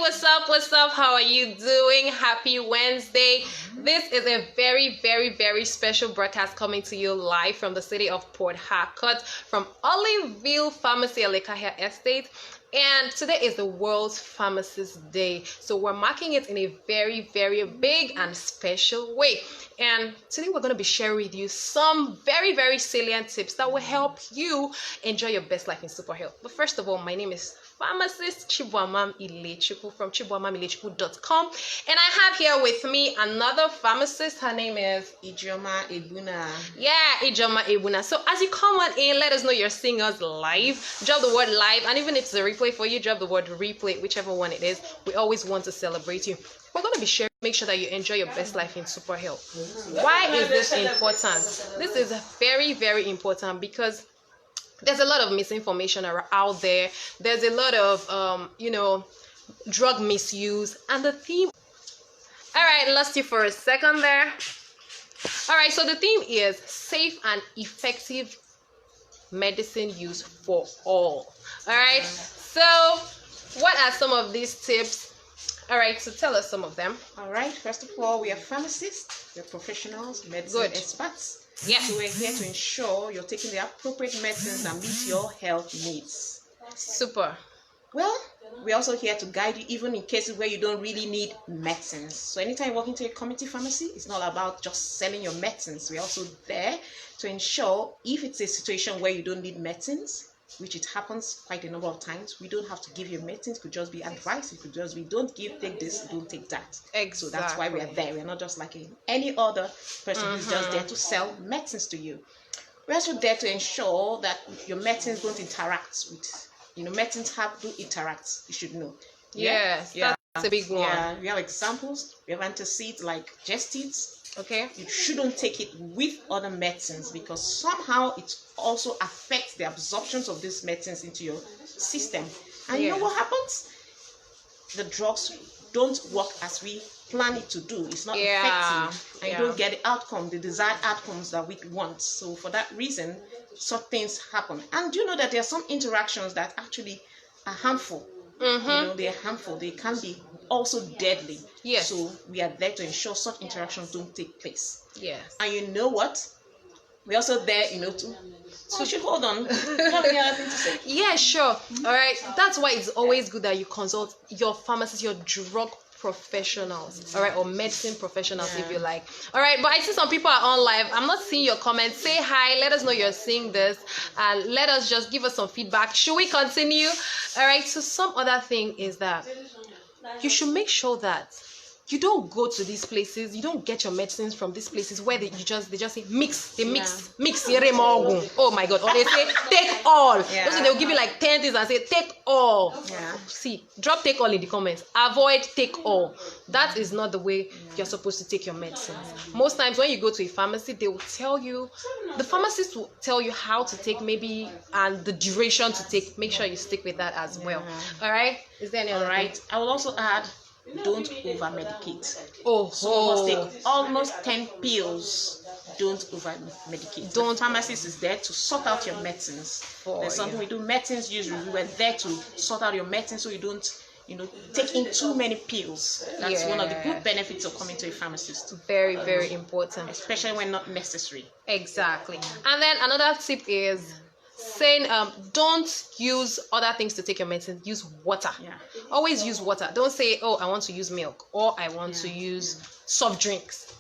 what's up? What's up? How are you doing? Happy Wednesday. This is a very special broadcast coming to you live from the city of Port Harcourt from Oliveville Pharmacy Elekahia Estate. And today is the World's Pharmacist Day. So we're marking it in a very big and special way. And today we're going to be sharing with you some very salient tips that will help you enjoy your best life in super health. But first of all, my name is Pharmacist Chibuamam Ilechukwu from chibuamamilechukwu.com, and I have here with me another pharmacist. Her name is Ijoma Ebuna. Yeah, Ijoma Ebuna. So as you come on in, let us know you're seeing us live. Drop the word live, and even if it's a replay for you, drop the word replay, whichever one it is. We always want to celebrate you. We're going to be sharing. Make sure that you enjoy your best life in super health. Why is this important? This is very important because there's a lot of misinformation out there. There's a lot of drug misuse, and the theme. All right, lost you for a second there. All right, so the theme is safe and effective medicine use for all. All right, so what are some of these tips? All right, so tell us some of them. All right, first of all, we are pharmacists, we're professionals, medicine experts. Yes. So we're here to ensure you're taking the appropriate medicines that meet your health needs. Super. Well, we're also here to guide you even in cases where you don't really need medicines. So anytime you walk into a community pharmacy, it's not about just selling your medicines. We're also there to ensure if it's a situation where you don't need medicines, which it happens quite a number of times, we don't have to give you medicines. It could just be advice. It could just be don't take this, don't take that. Exactly. So that's why we are there. We're not just like any other person who's just there to sell medicines to you. We're also there to ensure that your medicines don't interact with, medicines do interact, you should know. Yes, that's a big one. Yeah, we have examples. We have antacids like gestates. Okay. You shouldn't take it with other medicines because somehow it also affects the absorptions of these medicines into your system. And you know what happens? The drugs don't work as we plan it to do. It's not effective, and you don't get the desired outcomes that we want. So for that reason, such things happen. And you know that there are some interactions that actually are harmful. They are harmful. They can be also deadly. Yes. So we are there to ensure such interactions don't take place. Yes. And you know what? We're also there, to hold on. You have any other thing to say? Yeah, sure. All right. That's why it's always good that you consult your pharmacist, your drug professionals, all right, or medicine professionals if you like. All right, but I see some people are on live. I'm not seeing your comments. Say hi, let us know you're seeing this, and let us just give us some feedback. Should we continue? All right, so some other thing is that you should make sure that you don't go to these places, you don't get your medicines from these places where they just say mix. Oh my god, or they say take all. Also they'll give you like 10 things and say take all. See, drop take all in the comments. Avoid take all. That is not the way you're supposed to take your medicines. Most times when you go to a pharmacy, they will tell you, the pharmacist will tell you how to take maybe and the duration to take. Make sure you stick with that as well. All right, is there any other thing? I will also add, don't over medicate. So must take almost 10 pills. Don't over medicate. The pharmacist is there to sort out your medicines. There's something we do medicines usually. We're there to sort out your medicines so you don't take in too many pills. That's one of the good benefits of coming to a pharmacist. Very important, especially when not necessary. Exactly. And then another tip is saying don't use other things to take your medicine. Use water. Always use water. Don't say, oh, I want to use milk or I want to use soft drinks.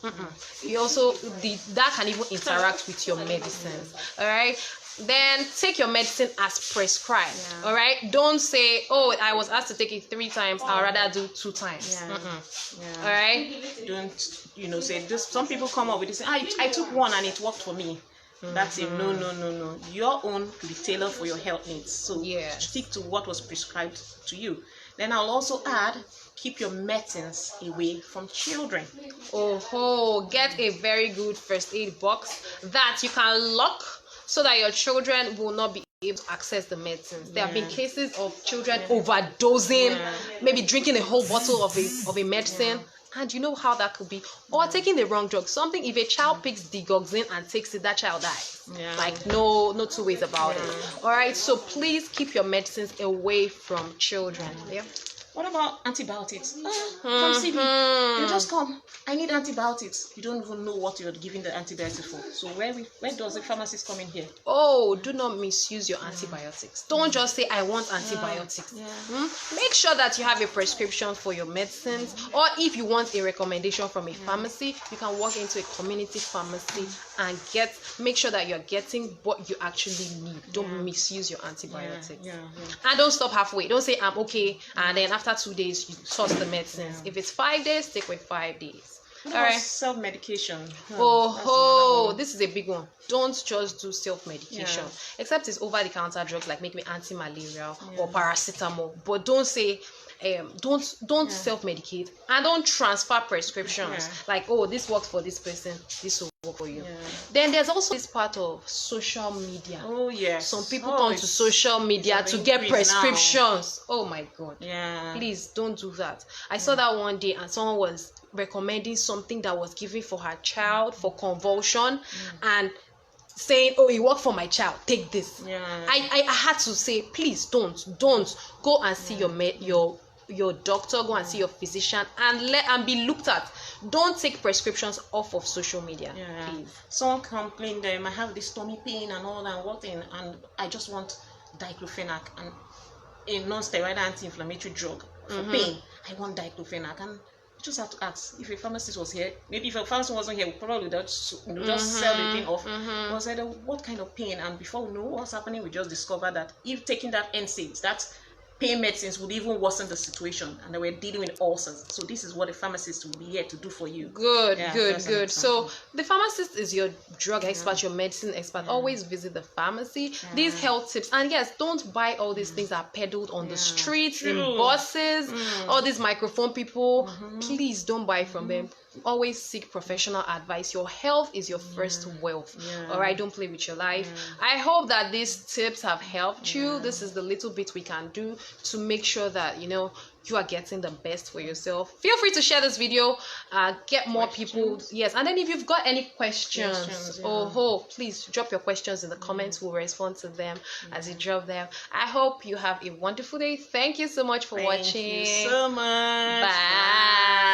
You also that can even interact with your medicines. All right, then take your medicine as prescribed. All right, don't say, oh, I was asked to take it 3 times, I'd rather do 2 times. All right, don't say this. Some people come up with this, I took one and it worked for me. That's it. No. Your own could be tailored for your health needs. So stick to what was prescribed to you. Then I'll also add, keep your medicines away from children. Get a very good first aid box that you can lock so that your children will not be able to access the medicines. There have been cases of children overdosing, maybe drinking a whole bottle of a medicine. And you know how that could be. Or taking the wrong drug. Something, if a child picks digoxin and takes it, that child dies. Like, no 2 ways about it. All right, so please keep your medicines away from children. What about antibiotics? From CB, you just come. I need antibiotics. You don't even know what you're giving the antibiotics for. So where does the pharmacist come in here? Oh, do not misuse your antibiotics. Don't just say I want antibiotics. Make sure that you have a prescription for your medicines, or if you want a recommendation from a pharmacy, you can walk into a community pharmacy and make sure that you're getting what you actually need. Don't misuse your antibiotics. And don't stop halfway. Don't say I'm okay and then after 2 days you source the medicines. If it's 5 days, stick with 5 days. All right. Self-medication. This is a big one. Don't just do self-medication, except it's over-the-counter drugs like maybe anti-malarial or paracetamol. But don't say don't self-medicate, and don't transfer prescriptions like, oh, this works for this person, this will work for you. Then there's also this part of social media. Oh yes, some people come to social media to get prescriptions now. Oh my god, please don't do that. I saw that one day and someone was recommending something that was given for her child for convulsion and saying, oh, it worked for my child, take this. I had to say, please don't go and see your doctor, go and see your physician and be looked at. Don't take prescriptions off of social media, please. Someone complained I have this tummy pain and all that, and I just want diclofenac and a non-steroidal anti-inflammatory drug for pain. I want diclofenac, and just have to ask if a pharmacist was here. Maybe if a pharmacist wasn't here, we probably would just sell the thing off. I said, what kind of pain? And before we know what's happening, we just discovered that if taking that NSAIDs, that pain medicines, would even worsen the situation, and they were dealing with ulcers. So this is what a pharmacist will be here to do for you. Good. So the pharmacist is your drug expert, your medicine expert. Always visit the pharmacy. These health tips, and yes, don't buy all these things that are peddled on the streets, in buses, all these microphone people. Please don't buy from them. Always seek professional advice. Your health is your first wealth. All right, don't play with your life. I hope that these tips have helped you. This is the little bit we can do to make sure that you are getting the best for yourself. Feel free to share this video, get more people. Yes, and then if you've got any questions, please drop your questions in the comments. We'll respond to them as you drop them. I hope you have a wonderful day. Thank you so much for watching. Thank you so much. Bye.